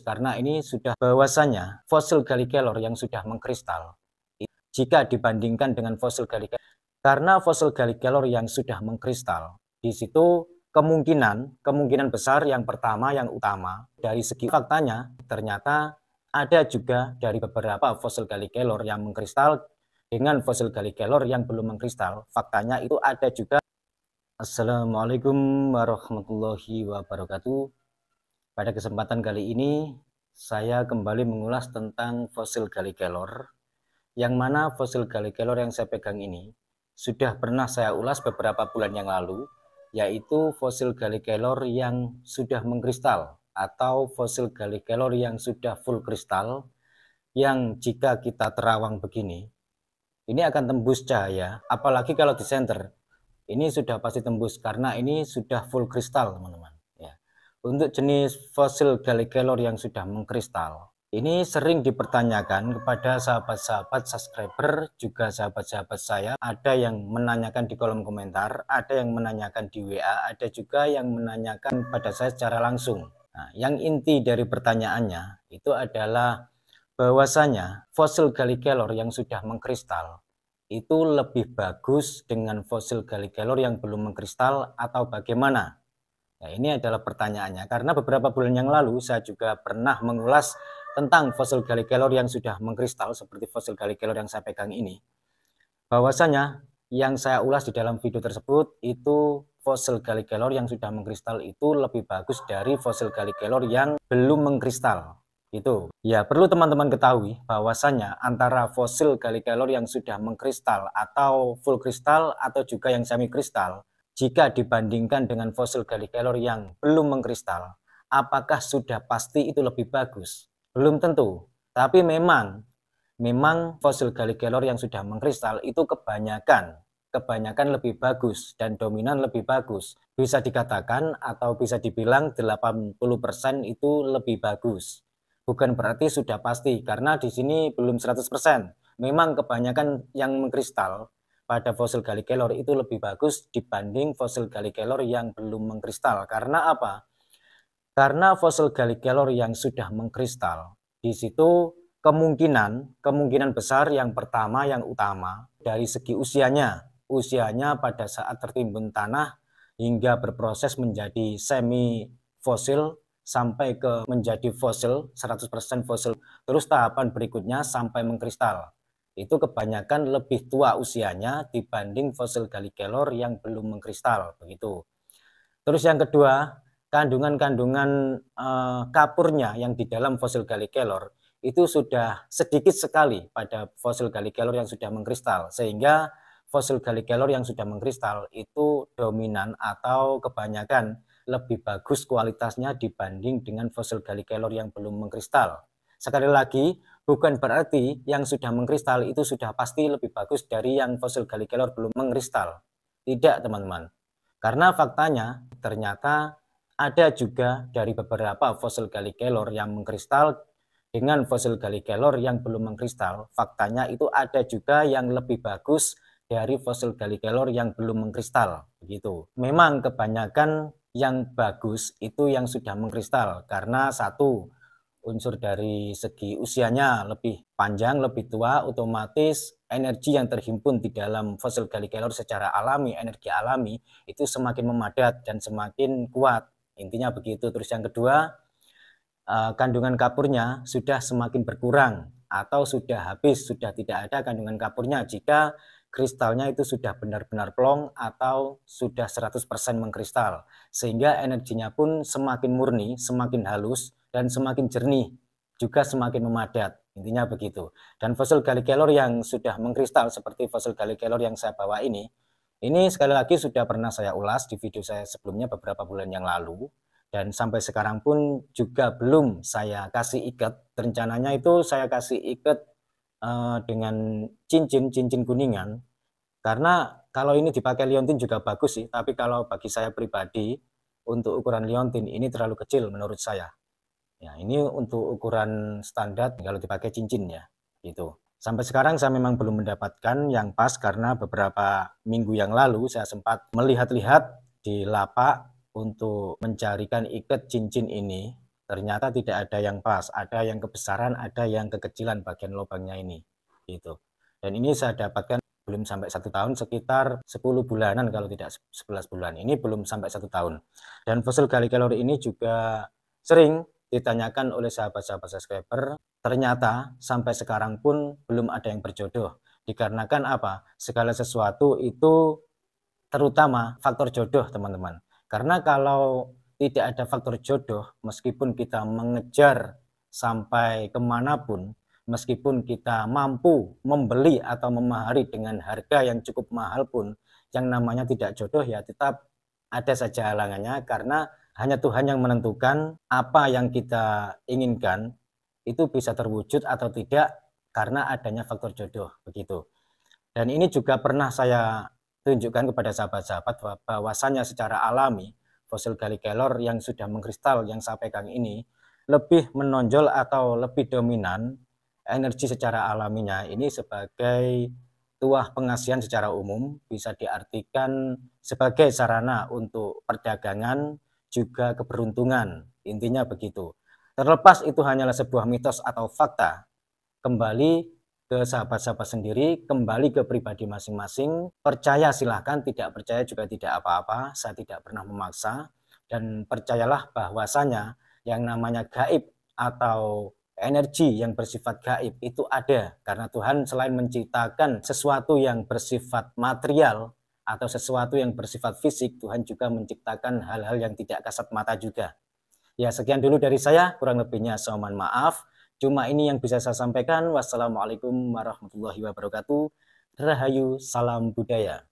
karena ini sudah bahwasanya fosil Galli Kelor yang sudah mengkristal jika dibandingkan dengan fosil Galli Kelor, karena fosil Galli Kelor yang sudah mengkristal di situ kemungkinan besar yang pertama yang utama dari segi faktanya ternyata ada juga dari beberapa fosil Galli Kelor yang mengkristal dengan fosil Galli Kelor yang belum mengkristal, faktanya itu ada juga. Assalamualaikum warahmatullahi wabarakatuh. Pada kesempatan kali ini saya kembali mengulas tentang fosil Galli Kelor, yang mana fosil Galli Kelor yang saya pegang ini sudah pernah saya ulas beberapa bulan yang lalu, yaitu fosil Galli Kelor yang sudah mengkristal atau fosil Galli Kelor yang sudah full kristal, yang jika kita terawang begini ini akan tembus cahaya, apalagi kalau di center ini sudah pasti tembus karena ini sudah full kristal teman-teman ya. Untuk jenis fosil Galli Kelor yang sudah mengkristal ini sering dipertanyakan kepada sahabat-sahabat subscriber, juga sahabat-sahabat saya. Ada yang menanyakan di kolom komentar, ada yang menanyakan di WA, ada juga yang menanyakan pada saya secara langsung. Nah, yang inti dari pertanyaannya itu adalah bahwasanya fosil Galli Kelor yang sudah mengkristal itu lebih bagus dengan fosil Galli Kelor yang belum mengkristal atau bagaimana? Nah, ini adalah pertanyaannya, karena beberapa bulan yang lalu saya juga pernah mengulas tentang fosil Galli Kelor yang sudah mengkristal seperti fosil Galli Kelor yang saya pegang ini. Bahwasanya yang saya ulas di dalam video tersebut itu fosil Galli Kelor yang sudah mengkristal itu lebih bagus dari fosil Galli Kelor yang belum mengkristal. Itu ya, perlu teman-teman ketahui bahwasanya antara fosil Galli Kelor yang sudah mengkristal atau full kristal atau juga yang semi kristal, jika dibandingkan dengan fosil Galli Kelor yang belum mengkristal, apakah sudah pasti itu lebih bagus? Belum tentu, tapi memang fosil Galli Kelor yang sudah mengkristal itu kebanyakan lebih bagus dan dominan lebih bagus. Bisa dikatakan atau bisa dibilang 80% itu lebih bagus. Bukan berarti sudah pasti, karena di sini belum 100%. Memang kebanyakan yang mengkristal pada fosil Galli Kelor itu lebih bagus dibanding fosil Galli Kelor yang belum mengkristal. Karena apa? Karena fosil Galli Kelor yang sudah mengkristal, di situ kemungkinan besar yang pertama yang utama dari segi usianya pada saat tertimbun tanah hingga berproses menjadi semi fosil sampai ke menjadi fosil 100% fosil, terus tahapan berikutnya sampai mengkristal, itu kebanyakan lebih tua usianya dibanding fosil Galli Kelor yang belum mengkristal begitu. Terus yang kedua, kandungan kapurnya yang di dalam fosil Galli Kelor itu sudah sedikit sekali pada fosil Galli Kelor yang sudah mengkristal, sehingga fosil Galli Kelor yang sudah mengkristal itu dominan atau kebanyakan lebih bagus kualitasnya dibanding dengan fosil Galli Kelor yang belum mengkristal. Sekali lagi, bukan berarti yang sudah mengkristal itu sudah pasti lebih bagus dari yang fosil Galli Kelor belum mengkristal. Tidak, teman-teman. Karena faktanya ternyata ada juga dari beberapa fosil Galli Kelor yang mengkristal dengan fosil Galli Kelor yang belum mengkristal, faktanya itu ada juga yang lebih bagus dari fosil Galli Kelor yang belum mengkristal begitu. Memang kebanyakan yang bagus itu yang sudah mengkristal, karena satu, unsur dari segi usianya lebih panjang, lebih tua, otomatis energi yang terhimpun di dalam fosil Galli Kelor secara alami, energi alami itu semakin memadat dan semakin kuat. Intinya begitu. Terus yang kedua, kandungan kapurnya sudah semakin berkurang atau sudah habis, sudah tidak ada kandungan kapurnya jika kristalnya itu sudah benar-benar plong atau sudah 100% mengkristal, sehingga energinya pun semakin murni, semakin halus, dan semakin jernih, juga semakin memadat. Intinya begitu. Dan fosil Galli Kelor yang sudah mengkristal seperti fosil Galli Kelor yang saya bawa ini sekali lagi sudah pernah saya ulas di video saya sebelumnya beberapa bulan yang lalu, dan sampai sekarang pun juga belum saya kasih ikat. Rencananya itu saya kasih ikat dengan cincin kuningan, karena kalau ini dipakai liontin juga bagus sih, tapi kalau bagi saya pribadi untuk ukuran liontin ini terlalu kecil menurut saya. Ya, ini untuk ukuran standar kalau dipakai cincin ya, gitu. Sampai sekarang saya memang belum mendapatkan yang pas, karena beberapa minggu yang lalu saya sempat melihat-lihat di lapak untuk mencarikan ikat cincin ini, ternyata tidak ada yang pas, ada yang kebesaran, ada yang kekecilan bagian lubangnya ini, gitu. Dan ini saya dapatkan belum sampai 1 tahun, sekitar 10 bulanan kalau tidak 11 bulan. Ini belum sampai 1 tahun. Dan fosil Gallikelor ini juga sering ditanyakan oleh sahabat-sahabat subscriber, ternyata sampai sekarang pun belum ada yang berjodoh. Dikarenakan apa? Segala sesuatu itu terutama faktor jodoh, teman-teman. Karena kalau tidak ada faktor jodoh, meskipun kita mengejar sampai kemanapun, meskipun kita mampu membeli atau memahari dengan harga yang cukup mahal pun, yang namanya tidak jodoh ya tetap ada saja halangannya, karena hanya Tuhan yang menentukan apa yang kita inginkan itu bisa terwujud atau tidak karena adanya faktor jodoh, begitu. Dan ini juga pernah saya tunjukkan kepada sahabat-sahabat bahwasannya secara alami fosil Gallikelor yang sudah mengkristal yang saya pegang ini lebih menonjol atau lebih dominan energi secara alaminya ini sebagai tuah pengasihan secara umum, bisa diartikan sebagai sarana untuk perdagangan juga keberuntungan, intinya begitu. Terlepas itu hanyalah sebuah mitos atau fakta, kembali ke sahabat-sahabat sendiri, kembali ke pribadi masing-masing. Percaya silahkan, tidak percaya juga tidak apa-apa, saya tidak pernah memaksa. Dan percayalah bahwasanya yang namanya gaib atau energi yang bersifat gaib itu ada, karena Tuhan selain menciptakan sesuatu yang bersifat material atau sesuatu yang bersifat fisik, Tuhan juga menciptakan hal-hal yang tidak kasat mata juga. Ya, sekian dulu dari saya, kurang lebihnya saya mohon maaf. Cuma ini yang bisa saya sampaikan. Wassalamualaikum warahmatullahi wabarakatuh. Rahayu, salam budaya.